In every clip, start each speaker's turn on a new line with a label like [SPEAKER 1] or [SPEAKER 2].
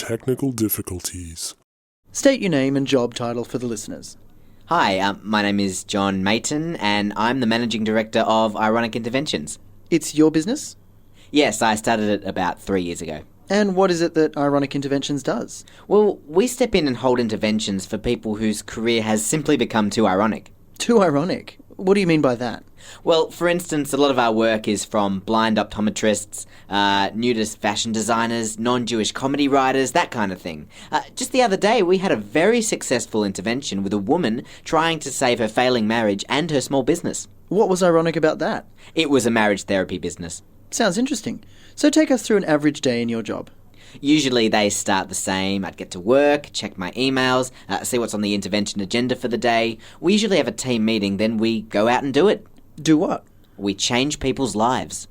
[SPEAKER 1] technical difficulties.
[SPEAKER 2] State your name and job title for the listeners.
[SPEAKER 3] Hi, my name is John Mayton, and I'm the Managing Director of Ironic Interventions.
[SPEAKER 2] It's your business?
[SPEAKER 3] Yes, I started it about 3 years ago.
[SPEAKER 2] And what is it that Ironic Interventions does?
[SPEAKER 3] Well, we step in and hold interventions for people whose career has simply become too ironic.
[SPEAKER 2] Too ironic? What do you mean by that?
[SPEAKER 3] Well, for instance, a lot of our work is from blind optometrists, nudist fashion designers, non-Jewish comedy writers, that kind of thing. Just the other day, we had a very successful intervention with a woman trying to save her failing marriage and her small business.
[SPEAKER 2] What was ironic about that?
[SPEAKER 3] It was a marriage therapy business.
[SPEAKER 2] Sounds interesting. So take us through an average day in your job.
[SPEAKER 3] Usually they start the same. I'd get to work, check my emails, see what's on the intervention agenda for the day. We usually have a team meeting, then we go out and do it.
[SPEAKER 2] Do what?
[SPEAKER 3] We change people's lives.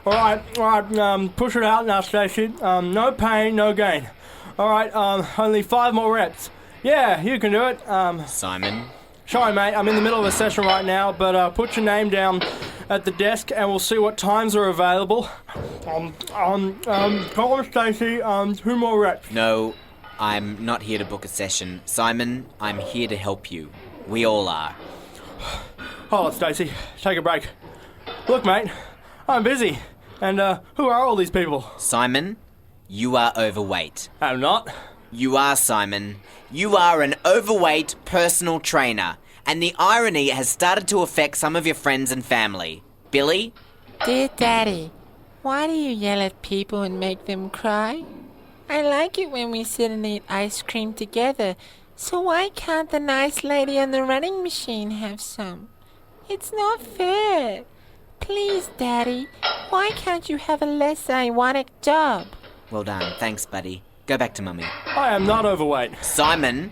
[SPEAKER 4] All right, push it out now, Stacey. No pain, no gain. All right, only 5 more reps. Yeah, you can do it.
[SPEAKER 3] Simon?
[SPEAKER 4] Sorry, mate, I'm in the middle of a session right now, but put your name down at the desk and we'll see what times are available. Come on, Stacey, 2 more reps.
[SPEAKER 3] No, I'm not here to book a session. Simon, I'm here to help you. We all are.
[SPEAKER 4] Hold on, Stacey, take a break. Look, mate, I'm busy. And who are all these people?
[SPEAKER 3] Simon, you are overweight.
[SPEAKER 4] I'm not.
[SPEAKER 3] You are, Simon. You are an overweight personal trainer. And the irony has started to affect some of your friends and family. Billy?
[SPEAKER 5] Dear Daddy, why do you yell at people and make them cry? I like it when we sit and eat ice cream together, so why can't the nice lady on the running machine have some? It's not fair. Please, Daddy, why can't you have a less ironic job?
[SPEAKER 3] Well done. Thanks, buddy. Go back to Mummy.
[SPEAKER 4] I am not overweight.
[SPEAKER 3] Simon,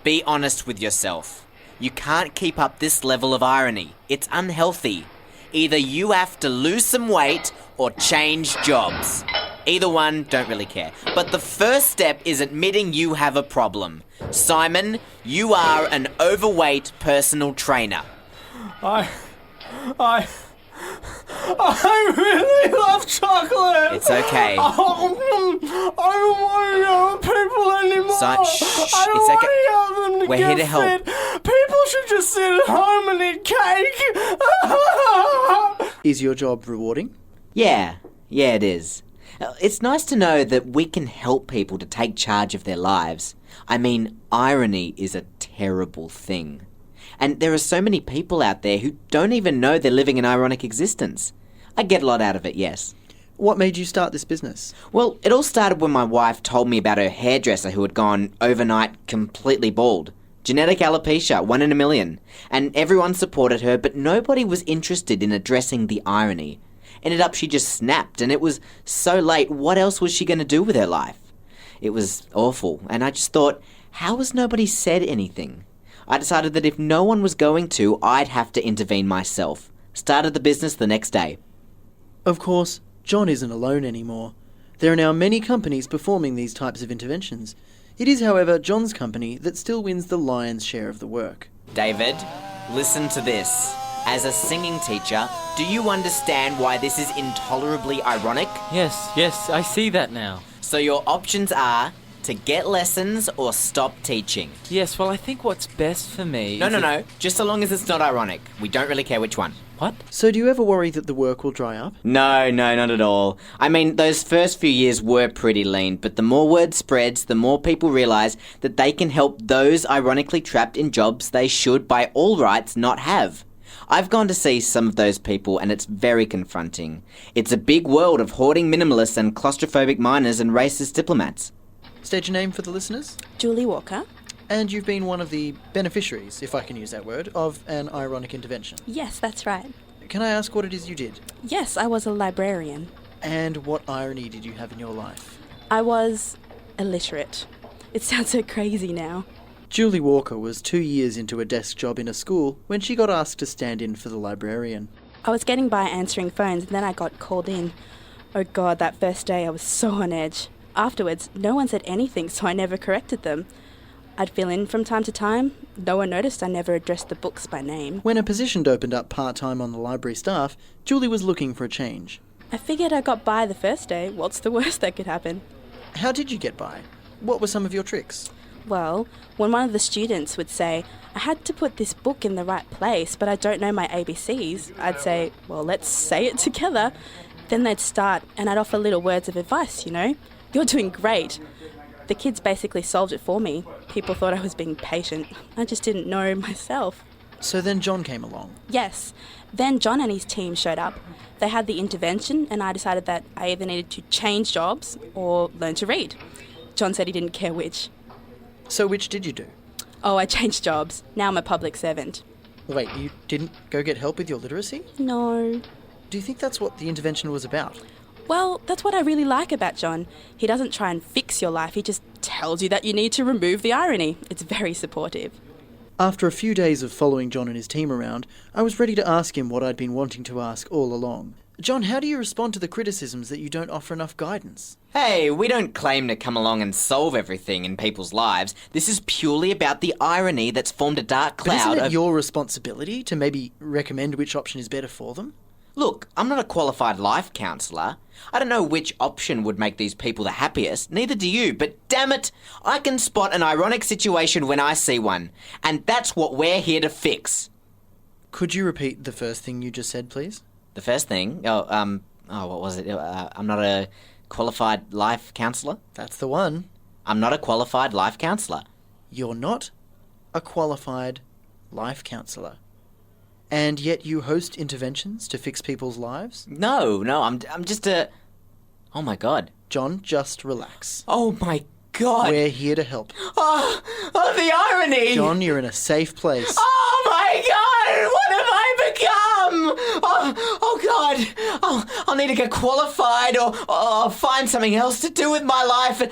[SPEAKER 3] be honest with yourself. You can't keep up this level of irony. It's unhealthy. Either you have to lose some weight or change jobs. Either one, don't really care. But the first step is admitting you have a problem. Simon, you are an overweight personal trainer.
[SPEAKER 4] I really love chocolate.
[SPEAKER 3] It's okay.
[SPEAKER 4] I don't want to yell at people anymore. I don't
[SPEAKER 3] it's
[SPEAKER 4] want
[SPEAKER 3] okay.
[SPEAKER 4] to yell at them to
[SPEAKER 3] We're
[SPEAKER 4] get
[SPEAKER 3] here to help.
[SPEAKER 4] fit. People should just sit at home and eat cake.
[SPEAKER 2] Is your job rewarding?
[SPEAKER 3] Yeah, it is. It's nice to know that we can help people to take charge of their lives. I mean, irony is a terrible thing. And there are so many people out there who don't even know they're living an ironic existence. I get a lot out of it, yes.
[SPEAKER 2] What made you start this business?
[SPEAKER 3] Well, it all started when my wife told me about her hairdresser who had gone overnight completely bald. Genetic alopecia, 1 in a million. And everyone supported her, but nobody was interested in addressing the irony. Ended up she just snapped, and it was so late, what else was she going to do with her life? It was awful, and I just thought, how has nobody said anything? I decided that if no one was going to, I'd have to intervene myself. Started the business the next day.
[SPEAKER 2] Of course, John isn't alone anymore. There are now many companies performing these types of interventions. It is, however, John's company that still wins the lion's share of the work.
[SPEAKER 3] David, listen to this. As a singing teacher, do you understand why this is intolerably ironic?
[SPEAKER 6] Yes, I see that now.
[SPEAKER 3] So your options are to get lessons or stop teaching.
[SPEAKER 6] Yes, well, I think what's best for me...
[SPEAKER 3] No. Just so long as it's not ironic. We don't really care which one.
[SPEAKER 6] What?
[SPEAKER 2] So do you ever worry that the work will dry up?
[SPEAKER 3] No, not at all. I mean, those first few years were pretty lean, but the more word spreads, the more people realise that they can help those ironically trapped in jobs they should, by all rights, not have. I've gone to see some of those people and it's very confronting. It's a big world of hoarding minimalists and claustrophobic miners and racist diplomats.
[SPEAKER 2] State your name for the listeners.
[SPEAKER 7] Julie Walker.
[SPEAKER 2] And you've been one of the beneficiaries, if I can use that word, of an ironic intervention.
[SPEAKER 7] Yes, that's right.
[SPEAKER 2] Can I ask what it is you did?
[SPEAKER 7] Yes, I was a librarian.
[SPEAKER 2] And what irony did you have in your life?
[SPEAKER 7] I was illiterate. It sounds so crazy now.
[SPEAKER 2] Julie Walker was 2 years into a desk job in a school when she got asked to stand in for the librarian.
[SPEAKER 7] I was getting by answering phones and then I got called in. Oh God, that first day I was so on edge. Afterwards, no one said anything, so I never corrected them. I'd fill in from time to time. No one noticed I never addressed the books by name.
[SPEAKER 2] When a position opened up part-time on the library staff, Julie was looking for a change.
[SPEAKER 7] I figured I got by the first day. What's the worst that could happen?
[SPEAKER 2] How did you get by? What were some of your tricks?
[SPEAKER 7] Well, when one of the students would say, I had to put this book in the right place, but I don't know my ABCs, I'd say, well, let's say it together. Then they'd start, and I'd offer little words of advice, You're doing great. The kids basically solved it for me. People thought I was being patient. I just didn't know myself.
[SPEAKER 2] So then John came along.
[SPEAKER 7] Yes. Then John and his team showed up. They had the intervention, and I decided that I either needed to change jobs or learn to read. John said he didn't care which.
[SPEAKER 2] So which did you do?
[SPEAKER 7] Oh, I changed jobs. Now I'm a public servant.
[SPEAKER 2] Wait, you didn't go get help with your literacy?
[SPEAKER 7] No.
[SPEAKER 2] Do you think that's what the intervention was about?
[SPEAKER 7] Well, that's what I really like about John. He doesn't try and fix your life, he just tells you that you need to remove the irony. It's very supportive.
[SPEAKER 2] After a few days of following John and his team around, I was ready to ask him what I'd been wanting to ask all along. John, how do you respond to the criticisms that you don't offer enough guidance?
[SPEAKER 3] Hey, we don't claim to come along and solve everything in people's lives. This is purely about the irony that's formed a dark
[SPEAKER 2] But
[SPEAKER 3] cloud
[SPEAKER 2] isn't it
[SPEAKER 3] of...
[SPEAKER 2] your responsibility to maybe recommend which option is better for them?
[SPEAKER 3] Look, I'm not a qualified life counsellor. I don't know which option would make these people the happiest, neither do you, but damn it, I can spot an ironic situation when I see one, and that's what we're here to fix.
[SPEAKER 2] Could you repeat the first thing you just said, please?
[SPEAKER 3] The first thing, what was it? I'm not a qualified life counsellor.
[SPEAKER 2] That's the one.
[SPEAKER 3] I'm not a qualified life counsellor.
[SPEAKER 2] You're not a qualified life counsellor. And yet you host interventions to fix people's lives?
[SPEAKER 3] No, I'm just a... Oh my god.
[SPEAKER 2] John, just relax.
[SPEAKER 3] Oh my god.
[SPEAKER 2] We're here to help.
[SPEAKER 3] Oh, the irony!
[SPEAKER 2] John, you're in a safe place.
[SPEAKER 3] Oh my god! What have I become? Oh god! I'll need to get qualified or find something else to do with my life.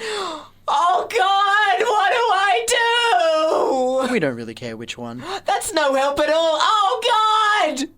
[SPEAKER 3] Oh god! What do I do?
[SPEAKER 2] We don't really care which one.
[SPEAKER 3] That's no help at all. Oh god!